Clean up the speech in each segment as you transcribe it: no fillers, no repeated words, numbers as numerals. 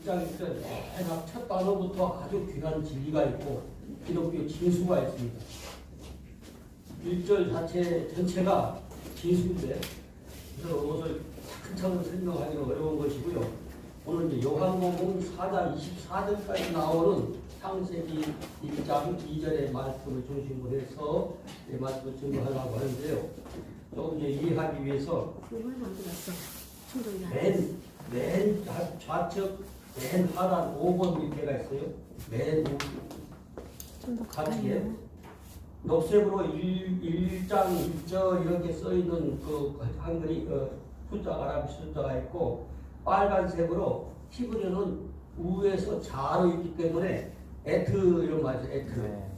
입장에서 대략 첫 단어부터 아주 귀한 진리가 있고 기독교 진수가 있습니다. 1절 자체 전체가 진수인데 그래서 그것을 차근차근 설명하기는 어려운 것이고요. 오늘 이제 요한복음 4장 24절까지 나오는 창세기 1장 2절의 말씀을 중심으로 해서 이 말씀을 증거하려고 하는데요. 조금 이제 이해하기 위해서 맨 좌측 맨 하단 5번 밑에가 있어요. 맨 같이에 녹색으로 1장 1절 이렇게 써있는 그 한글이 숫자가 아라비 숫자가 있고 빨간색으로 히브리어는 우에서 자로 있기 때문에 에트 이런 말이죠. 에트. 네.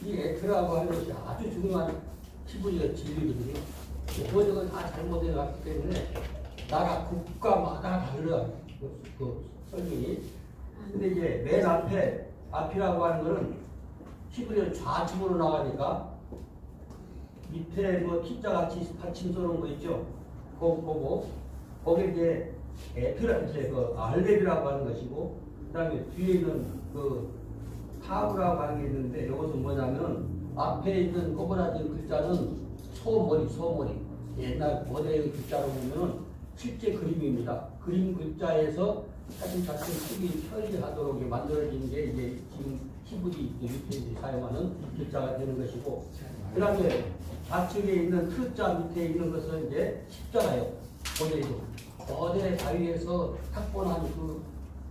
이 에트라고 하는 것이 아주 중요한 히브리어 진리거든요. 번역은 다 잘못해 갔기 때문에 나라 국가마다 달라요. 그 설명이. 근데 이제 맨 앞이라고 하는 거는 히브리어 좌측으로 나가니까 밑에 뭐 T자같이 받침 쏘는 거 있죠. 그거 보고 거기 이제 에트라이제 그 알렙이라고 하는 것이고 그다음에 뒤에 있는 그 타브라고 하는 게 있는데 이것은 뭐냐면 앞에 있는 꼬부라진 글자는 소머리 옛날 고대 글자로 보면은 실제 그림입니다. 그림 글자에서 사진 자체를 쓰기 편리하도록 만들어진 게 이제 지금 히브리 밑에 사용하는 글자가 되는 것이고 그 다음에 좌측에 있는 T자 밑에 있는 것은 이제 십자가예요. 고대에도 거대 바위에서 탁본한 그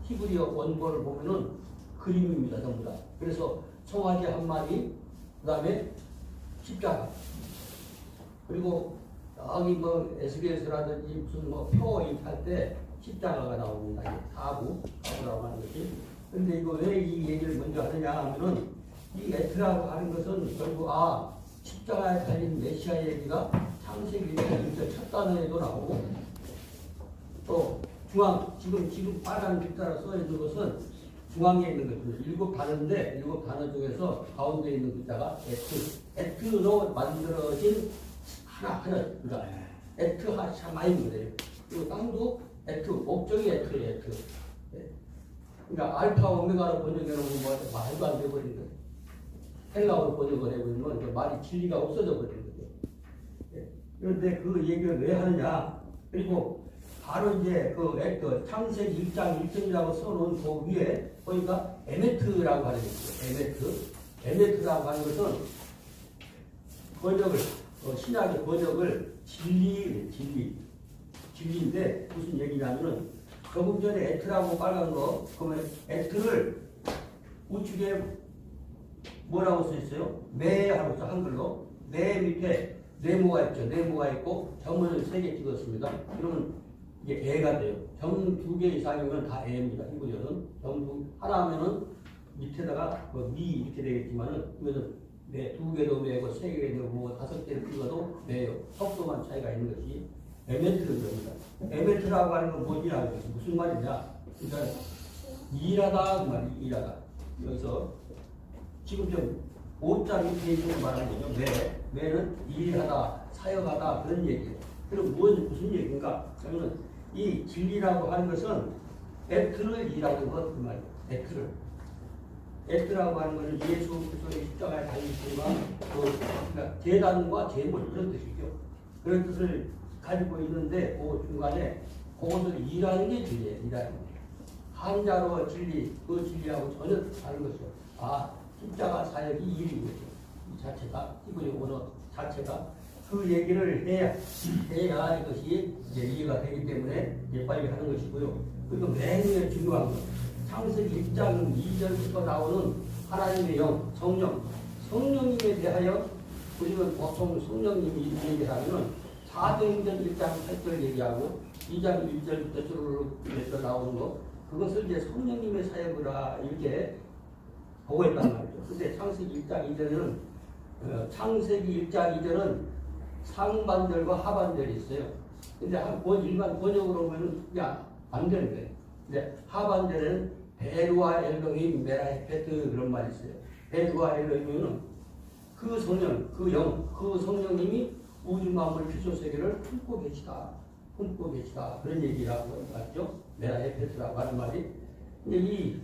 히브리어 원본을 보면은 그림입니다. 전부 다. 그래서 송아지 한 마리 그 다음에 십자가 그리고 여기 뭐 SBS라든지 무슨 뭐 표 할 때 십자가가 나옵니다. 타부라고 하는 것이. 근데 이거 왜 이 얘기를 먼저 하느냐 하면은 이 에트라고 하는 것은 결국 십자가에 달린 메시아 얘기가 창세기 1장 첫 단어에도 나오고 또 지금 빨간 글자로 써 있는 것은 중앙에 있는 것입니다. 7단어인데 7단어 중에서 가운데 있는 글자가 에트로 만들어진 하나 그러니까 에트 하샤마인 거예요. 그리고 땅도 에트 목적이 에트예요. 그러니까 알파 오메가로 번역해 놓으면 뭐 말도 안 돼버린 거예요. 헬라어로 번역을 해버리면 그 말이 진리가 없어져 버리는 거죠. 그런데 그 얘기를 왜 하느냐? 그리고 바로 이제 그 창세기 1장 1절이라고 써놓은 그 위에 보니까 에메트라고 하는 게 있어요. 에메트라고 하는 것은 번역을 신약의 번역을 진리인데 무슨 얘기냐면은 조금 전에 에트라고 빨간 거 그러면 에트를 우측에 뭐라고 써 있어요? 매하고 써 한글로 매 밑에 네모가 있죠. 네모가 있고 점을 3개 찍었습니다. 그러면 이게 애가 돼요. 점 2개 이상이면 다 애입니다. 히브리어는 점 하나 하면은 밑에다가 미 이렇게 되겠지만은 이거는 네, 2개도 매고 3개도 매고 5개를 찍어도 매요. 속도만 차이가 있는 것이 에메트를 겁니다. 에메트라고 하는 건 뭐냐? 무슨 말이냐? 그러니까 일하다 그 말이 일하다. 여기서 지금 좀 5자 밑에 있는 말하는 거죠. 매는 일하다, 사역하다 그런 얘기예요. 그럼 무슨 얘기인가? 그러면 이 진리라고 하는 것은 에트를 일하는 것 그 말이에요. 에트라고 하는 것은 예수 그리스도의 십자가에 달리시지만 그러니까 제단과 제물 그런 뜻이죠. 그런 뜻을 가지고 있는데 그 중간에 그것을 일하는 게 진리예요. 일하는 게. 한자로 진리, 그 진리하고 전혀 다른 것이죠. 십자가 사역이 일이고요. 이 자체가 히브리 언어 자체가 그 얘기를 해야 이것이 이제 이해가 되기 때문에 이제 빨리 하는 것이고요. 그리고 맨 위에 중요한 것. 창세기 1장 2절부터 나오는 하나님의 영, 성령님에 대하여 우리는 보통 성령님이 얘기하면 사도행전 1장 8절 얘기하고 2장 1절부터 쭉 해서 나오는 거 그것을 이제 성령님의 사역이라 이렇게 보고 있단 말이죠. 근데 창세기 1장 2절은 창세기 1장 2절은 상반절과 하반절이 있어요. 근데 일반 번역으로 보면 안 되는 거예요. 근데 하반절에는 베루아 엘로힘 메라헤페트 그런 말이 있어요. 베루아 엘로힘은 그 성령, 그 영, 그 성령님이 우주 만물 피조 세계를 품고 계시다 그런 얘기라고 하죠. 메라헤페트라고 하는 말이 근데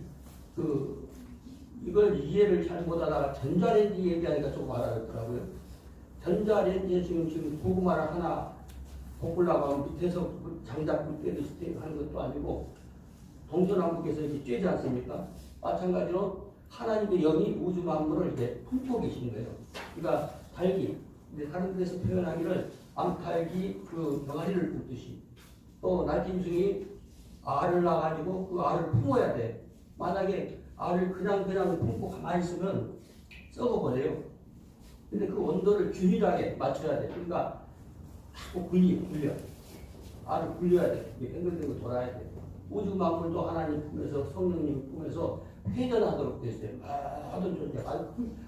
이걸 이해를 잘 못하다가 전자레인지 얘기하니까 좀 알아듣더라고요. 전자레인지에 지금 고구마를 하나 볶으려고 하면 밑에서 장작불 떼듯이 하는 것도 아니고 동서남북에서 이렇게 쬐지 않습니까? 마찬가지로 하나님의 영이 우주 만물을 이렇게 품고 계신 거예요. 그러니까 달기, 근데 다른 데서 표현하기를 암탉이 그 병아리를 굽듯이 또 날짐승이 알을 낳아가지고 그 알을 품어야 돼. 만약에 알을 그냥 품고 가만히 있으면 썩어버려요. 근데 그 온도를 균일하게 맞춰야 돼. 그러니까 자꾸 굴려. 알을 굴려야 돼. 뱅글뱅글 돌아야 돼. 우주 만물도 하나님 품에서 성령님 품에서 회전하도록 됐어요. 모든 존재.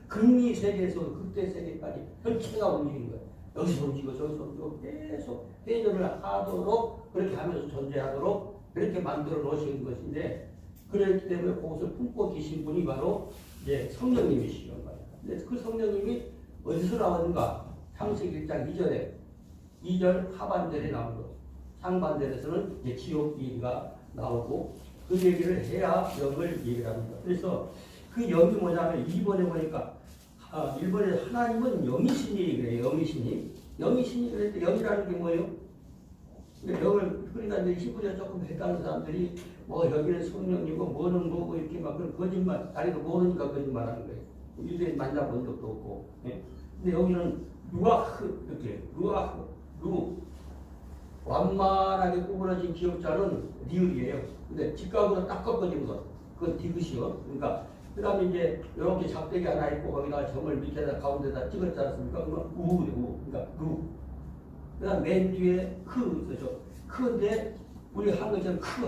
극미 세계에서 극대 세계까지 전체가 움직이는 거예요. 여기서 움직이고 저기서 움직이고 계속 회전을 하도록 그렇게 하면서 존재하도록 그렇게 만들어 놓으신 것인데 그렇기 때문에 그것을 품고 계신 분이 바로 이제 성령님이시는 거예요. 근데 그 성령님이 어디서 나오는가? 창세기 1장 2절 하반절에 나온 거. 상반절에서는 이제 지옥 얘기가 나오고 그 얘기를 해야 영을 얘기를 합니다. 그래서 그 영이 뭐냐면 2번에 보니까 1번에 하나님은 영이시니 그래요. 영이시니 그랬는데 영이라는 게 뭐예요? 그러니까 이제 히브리어 조금 헷갈리는 사람들이 뭐 여기는 성령이고 뭐는 뭐고 이렇게 막 그런 거짓말, 자기도 모르니까 거짓말하는 거예요. 유대인 만나본 적도 없고. 예? 근데 여기는 루아흐 이렇게 루 완만하게 구부러진 기억자는 리을이에요. 근데 직각으로 딱 꺾어진 것, 그건 디귿이요. 그러니까 그 다음에 이제 이렇게 작대기 하나 있고 거기다가 점을 밑에다 가운데다 찍었지 않습니까? 그러면 그러니까 루. 그 다음 맨 뒤에 있죠. 크인데 우리 한글처럼 흐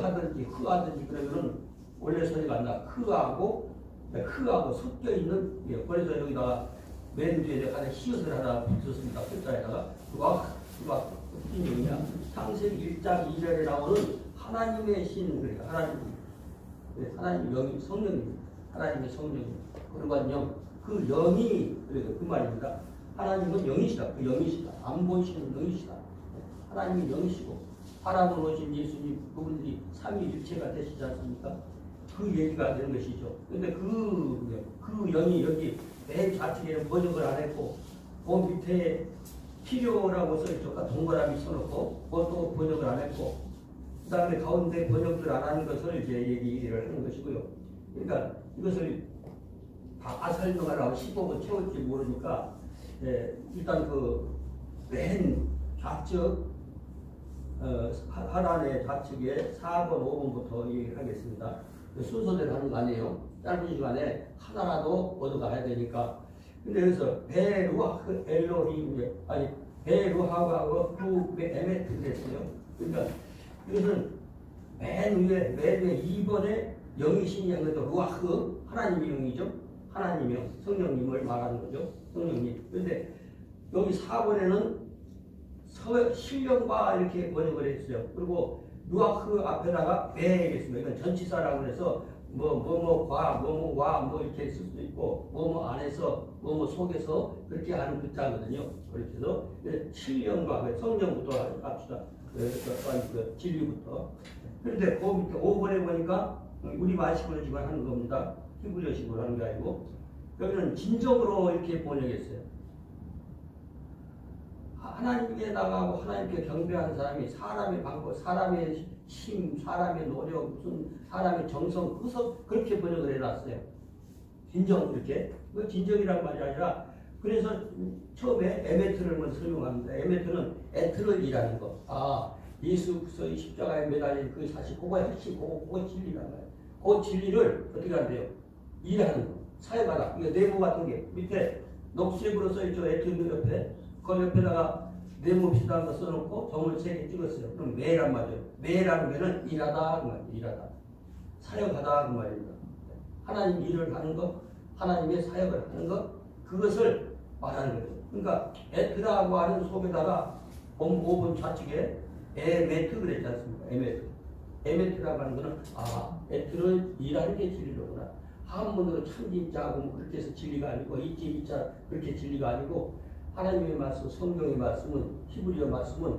하든지 그러면은 원래 소리가 안 나. 흐하고 섞여 있는 그래서 여기다가 맨 뒤에 하나 히읗을 하나 붙였습니다. 글자에다가 누가 무슨 얘기냐? 창세기 1장 2절에 나오는 하나님의 신, 그러니까 하나님 영이 성령님, 하나님의 성령님, 그러한 영, 그 영이 그 말입니다. 하나님은 영이시다. 그 영이시다. 안 보이시는 영이시다. 하나님이 영이시고 바람으로 오신 예수님 그분들이 삼위일체가 되시지 않습니까? 그 얘기가 되는 것이죠. 그런데 그 영이 여기 맨 좌측에는 번역을 안 했고 그 밑에 필요라고 써있죠. 동그라미 써놓고 그것도 번역을 안 했고 그 다음에 가운데 번역을 안 하는 것을 이제 얘기를 하는 것이고요. 그러니까 이것을 다 설명을 하고 15분 채울지 모르니까 일단 맨 좌측 하단의 좌측에 4번, 5번부터 얘기를 하겠습니다. 순서대로 하는 거 아니에요. 짧은 시간에 하나라도 얻어가야 되니까. 근데 여기서 베루아흐 엘로힘, 베루하고 루 에메트 됐어요. 그러니까 이것은 맨 위에 2번에 영이신 영도 루아흐, 하나님의 영이죠. 하나님의 영, 성령님을 말하는 거죠. 성령님. 그런데 여기 4번에는 신령과 이렇게 번역을 했어요. 그리고 루아흐 앞에다가 베겠습니다. 이건 전치사라고 해서 뭐뭐과 이렇게 쓸 수도 있고 안에서 속에서 그렇게 하는 글자거든요. 그렇게 해서 신령과 성령부터 합시다. 그 진리부터. 그런데 그 밑에 5번에 보니까 우리말식으로지만 하는 겁니다. 히브리어식으로 하는 게 아니고 여기는 진정으로 이렇게 번역했어요. 하나님께 나가고 하나님께 경배하는 사람이 사람의 방법, 사람의 힘, 사람의 노력, 무슨 사람의 정성, 그렇게 번역을 해놨어요. 진정 이렇게. 그 진정이란 말이 아니라 그래서 처음에 에메트를 먼저 설명합니다. 에메트는 에트를이라는 거. 예수 그리스도의 십자가에 매달린 그 사실, 그거 핵심, 그거 진리란 말이에요. 그 진리를 어떻게 한대요? 일하는 거, 사역하다. 이거 네모 같은 게 밑에 녹색으로 써있죠. 에트르 옆에. 그 옆에다가 네모 비슷한 거 써놓고 점을 3개 찍었어요. 그럼 매란 말이에요. 매라는 게는 일하다 그 말이에요. 일하다. 사역하다 그 말입니다. 하나님 일을 하는 것, 하나님의 사역을 하는 것, 그것을 말하는 거죠. 그러니까 에트라고 하는 속에다가 5번 좌측에 에메트 그랬지 않습니까? 에메트라고 하는 거는 에트를 일하는 게 진리로구나. 한문으로 참진자하고 그렇게 해서 진리가 아니고 이자 그렇게 진리가 아니고 하나님의 말씀, 성경의 말씀은 히브리어 말씀은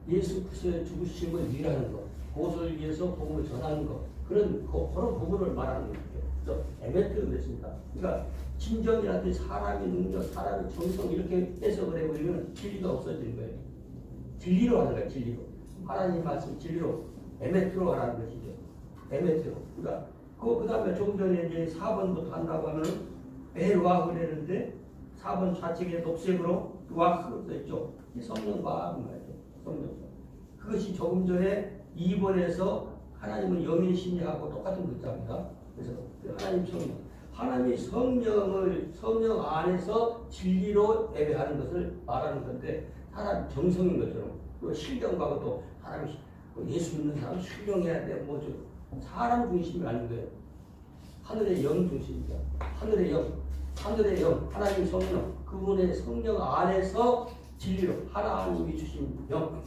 예수 그리스도의 죽으심을 일하는 것, 그것을 위해서 복음을 전하는 것, 그런 부분을 말하는 거예요. 그래서 에메트 그랬습니다. 그러니까 진정이라든지 사람의 능력, 사람의 정성 이렇게 해석을 해버리면 진리가 없어지는 거예요. 진리로 하는 거예요. 진리로. 하나님 말씀 진리로 에메트로 하라는 것이죠. 에메트로. 그러니까 그 다음에 조금 전에 이제 4번부터 한다고 하면 에르와흐를 했는데 4번 좌측에 녹색으로 루아흐로 써있죠. 성령과 말이죠. 성령. 그것이 조금 전에 2번에서 하나님은 영이시냐하고 똑같은 글자입니다. 그래서 하나님 성령. 하나님의 성령 안에서 진리로 예배하는 것을 말하는 건데 사람 정성인 것처럼 또 신령과 또 사람이 예수 믿는 사람 신령해야 돼. 뭐죠? 사람 중심이 아닌 거예요. 하늘의 영 중심입니다. 하늘의 영, 하나님 성령, 그분의 성령 안에서 진리로 하나님이 주신 영.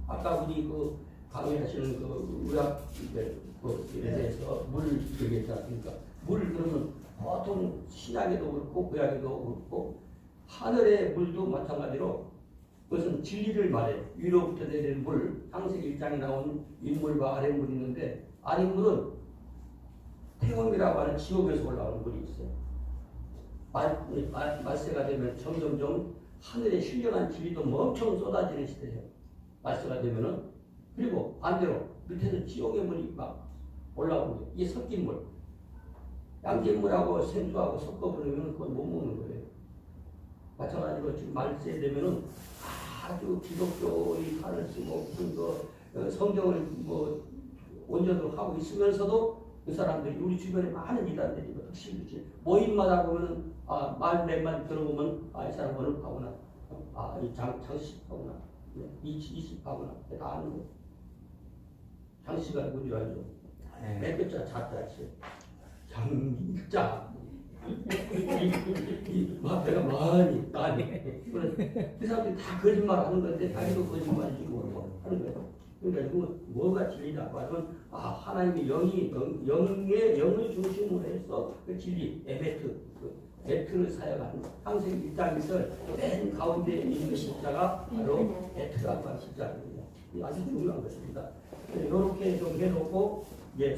아까 우리 그 강의하시는 그 의학에 대해서 물 얘기했지 않습니까? 물 그러면 보통 신약에도 그렇고 구약에도 그렇고 하늘의 물도 마찬가지로 그것은 진리를 말해요. 위로부터 내리는 물, 창세기 1장에 나온 윗물과 아랫물이 있는데 아랫물은 태음이라고 하는 지옥에서 올라오는 물이 있어요. 말세가 되면 점점점 하늘의 신령한 진리도 엄청 쏟아지는 시대예요. 말세가 되면은. 그리고 반대로 밑에서 지옥의 물이 막 올라오는 거예요. 이게 섞인 물. 양잿물하고 생수하고 섞어버리면 그건 못 먹는 거예요. 마찬가지로 지금 말세 되면은 아주 기독교의 칼을 쓰고 무슨 성경을 뭐 온전히 하고 있으면서도 그 사람들이 우리 주변에 많은 이단들이 흑실이지 모임마다 보면은 말 몇 말 들어보면 이 사람 오늘 하구나, 이 장식 하구나, 이식 하구나 다 아는 거. 장씨가 뭔지 알죠? 맨 끝자 자자지 장자. 내가 많이 그 사람들이 다 거짓말 하는 건데 자기도 거짓말이고 하는 거예요. 그러니까 이거 뭐가 진리라고 하면 하나님의 영의 중심으로 해서 그 진리 에트를 사용하는 창세기 1장에서 맨 가운데 있는 십자가 바로 에트라고 하는 십자가입니다. 아주 중요한 것입니다. 이렇게 좀 해놓고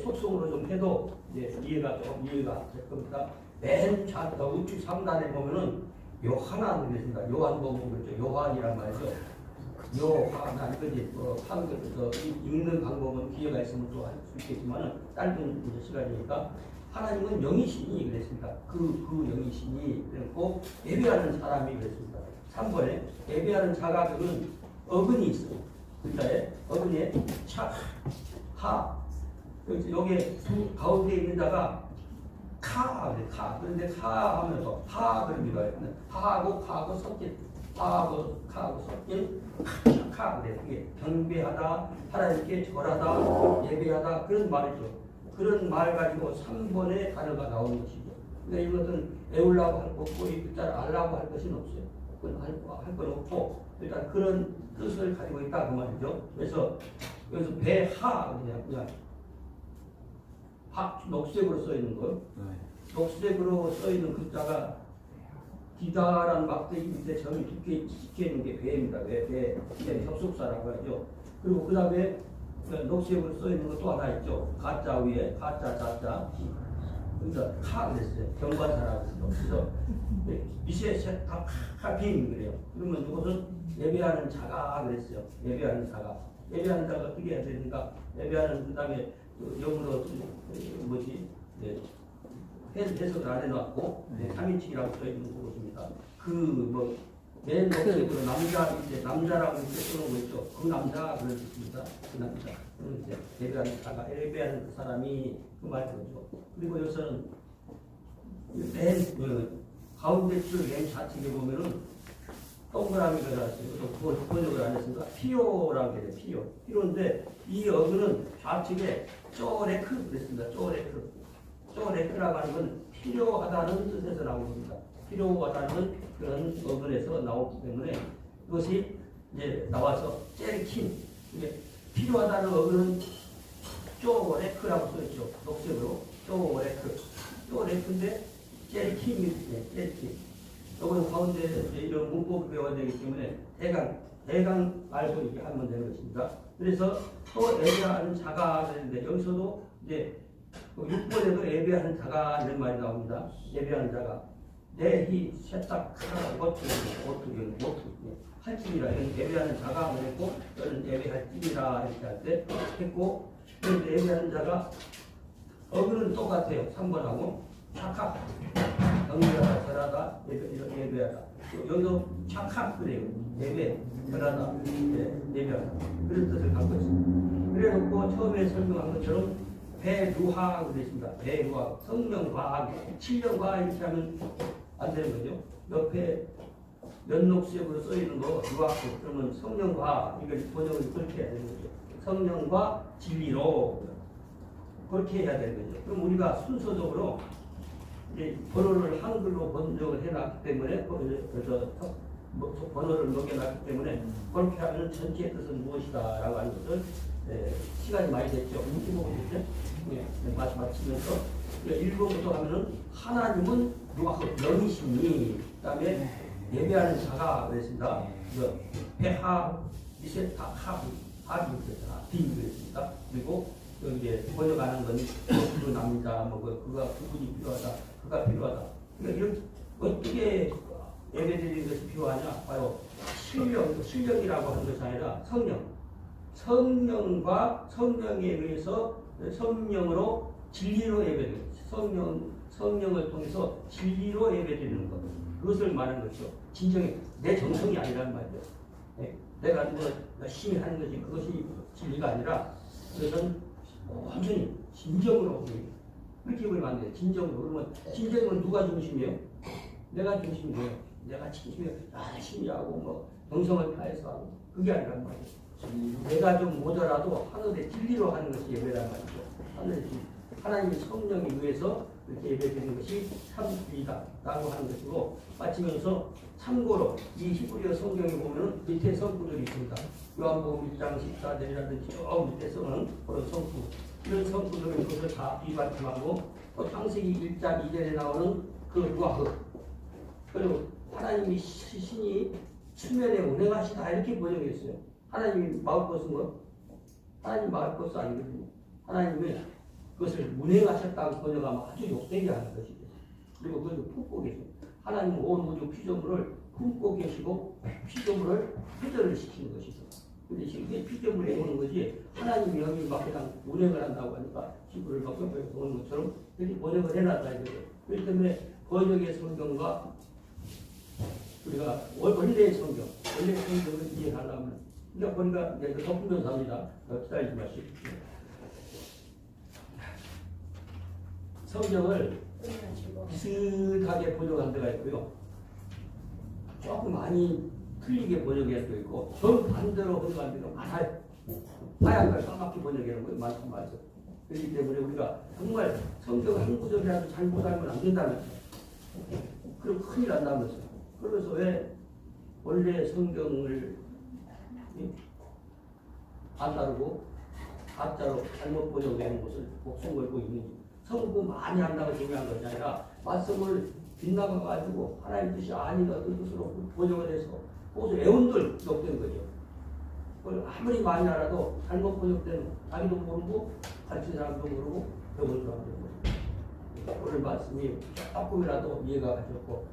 속성으로 좀 해도 이해가 될 겁니다. 맨 우측 3단에 보면은 요한안 되겠습니다. 요한복음 그렇죠. 요한이란 말이죠. 요한안 이거지. 한글에서 읽는 방법은 기회가 있으면 또 할 수 있겠지만은 짧은 시간이니까 하나님은 영이시니 그랬습니다. 그 영이시니 그랬고 예배하는 사람이 그랬습니다. 3번에 예배하는 자가 그는 어근이 있어요. 글자에 어근에 여기에 가운데 있는 자가 카. 그런데 카 하면서 그럽니다. 하하고 섞인 하하고 섞인 카. 그게 경배하다, 하나님께 절하다, 예배하다 그런 말이죠. 그런 말 가지고 3번의 단어가 나오는 것이죠. 그러니까 이것은 애우려고 할 거 없고 이 글자를 알라고 할 것은 없어요. 그건 할 건 없고 일단 그런 뜻을 가지고 있다 그 말이죠. 그래서 여기서 배하 그냥 녹색으로 써 있는 거. 녹색으로 써 있는 글자가 기다란 막대기 밑에 점이 두께 찍혀 있는 게 배입니다. 배 접속사라고 하죠. 그리고 그 다음에 녹색으로 써 있는 거 또 하나 있죠. 가짜 위에 가짜 자자. 그러니까 카 그랬어요. 경관사라고 했어요. 그래서 미세 카피인 그래요. 그러면 이것은 예배하는 자가 그랬어요. 예배하는 자가 어떻게 해야 되는가? 예배하는 그 다음에 영어로 해석을 안 해놨고 3인칭이라고 써있는 것입니다. 맨 녹색으로 남자라고 이렇게 써놓은 거 있죠. 그 남자 그런 뜻입니다. 그 남자. 예배하는 자가 예배하는 그 사람이 그 말이죠. 그리고 여기서는 맨 가운데 줄 맨 좌측에 보면은 동그라미가 나왔어요. 번역을 안 했으니까 피오라고 해요. 피오인데 이 어근은 좌측에 쪼레크 그랬습니다. 쪼레크라고 하는 건 필요하다는 뜻에서 나온 겁니다. 필요하다는 그런 어근에서 나오기 때문에 이것이 나와서 젤킨 이게 필요하다는 어근은 쪼레크라고 써있죠. 녹색으로 쪼레크인데 젤킨. 이거는 가운데 이런 문법을 배워야 되기 때문에 대강 알고 이렇게 하면 되는 것입니다. 그래서 또 예배하는 자가 되는데 여기서도 이제 6번에도 예배하는 자가 이런 말이 나옵니다. 예배하는 자가 내희 세탁하라 어떻게 할지니라. 예배하는 자가 그랬고 너는 예배할지니라 이렇게 할 때 했고, 그런데 예배하는 자가 어그는 똑같아요. 3번하고 착각 경배하다 절하다 예배하다. 여기도 착각 그래요. 예배 절하다 예배하다 그런 뜻을 갖고 있습니다. 그래놓고 처음에 설명한 것처럼 배루하 그랬습니다. 배루하 성령과학 7년과 이렇게 하면 안 되는 거죠. 옆에 연록색으로 써 있는 거 유학교 그러면 성령과 이걸 번역을 그렇게 해야 되는 거죠. 성령과 진리로 그렇게 해야 되는 거죠. 그럼 우리가 순서적으로 이제 번호를 한글로 번역을 해놨기 때문에 그래서 번호를 녹여놨기 때문에 그렇게 하면 전체의 뜻은 무엇이다라고 하는 것을 시간이 많이 됐죠. 65분 됐죠. 마치면서 1번부터 하면은 하나님은 누가 영이시니, 그다음에 예배하는 자가 그랬습니다. 배하 미세 합이 그랬습니다. 그리고 이제 번역하는 건 구분 납니다. 뭐 그가 구분이 필요하다. 그가 필요하다. 그러니까 이런 어떻게 예배드리는 것이 필요하냐? 바로 실력이라고 하는 것이 아니라 성령과 성령에 의해서 성령으로 진리로 예배드리는 성령을 통해서 진리로 예배드리는 것. 그것을 말하는 것이죠. 진정히 내 정성이 아니란 말이죠. 내가 뭐 열심히 하는 것이 그것이 진리가 아니라 그것은 완전히 진정으로 그렇게 보면 안 돼요. 진정으로. 그러면 진정은 누가 중심이에요? 내가 중심이에요. 내가 진심이 열심히 하고 뭐 정성을 다해서 하고 그게 아니란 말이에요. 내가 좀 모자라도 하늘의 진리로 하는 것이 예배란 말이죠. 하나님의 성령에 의해서 이렇게 예배드리는 것이 참주의다라고 하는 것이고, 마치면서 참고로 이 히브리어 성경에 보면 밑에 성구들이 있습니다. 요한복음 1장 14절이라든지 저 밑에 써는 그런 성구, 이런 성구들은 그것을 다 비받침하고, 또 창세기 1장 2절에 나오는 그 루아흐, 그리고 하나님이 신이 수면에 운행하시다 이렇게 번역했어요. 하나님이 마을버스인 것? 하나님 마을버스 아니거든요. 하나님이 그것을 운행하셨다고 번역하면 아주 욕되게 하는 것이죠. 그리고 그것을 품고 계십니다. 하나님은 온 우주 피조물을 품고 계시고 피조물을 회전을 시키는 것이죠. 근데 이게 피조물에 오는 거지 하나님이 여기 막 그냥 운행을 한다고 하니까 지구를 막 옆에 오는 것처럼 이렇게 번역을 해놨다 이거죠. 그렇기 때문에 번역의 성경과 우리가 원래의 성경을 이해하려면 그러니까 보니까 이제 덮으면서 합니다. 기다리지 마시고. 성경을 비슷하게 번역한 데가 있고요. 조금 많이 틀리게 번역한 데가 있고, 정반대로 번역한 데가 많아요. 하얀 걸 까맣게 번역하는 거예요. 많죠. 그렇기 때문에 우리가 정말 성경 한 구절이라도 잘못 알면 안 된다면서. 그럼 큰일 난다면서. 그래서 왜 원래 성경을 안 따르고 가짜로 잘못 번역되는 것을 목숨 걸고 있는지. 성공 많이 한다고 중요한 것이 아니라 말씀을 빗나가가지고 하나님 뜻이 아니다 그 뜻으로 번역을 해서 거기서 애운들 기록된 거죠. 그걸 아무리 많이 알아도 잘못 번역되는 자기도 모르고 가르치는 사람도 모르고 배우는 사람도 모르고 오늘 말씀이 조금이라도 이해가 가셨고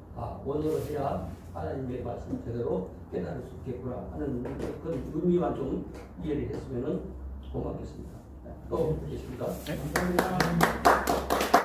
원어로 해야 하나님의 말씀 제대로 깨달을 수 있겠구나 하는 그런 의미만 좀 이해를 했으면 고맙겠습니다. 또 뵙겠습니다. 네, 감사합니다.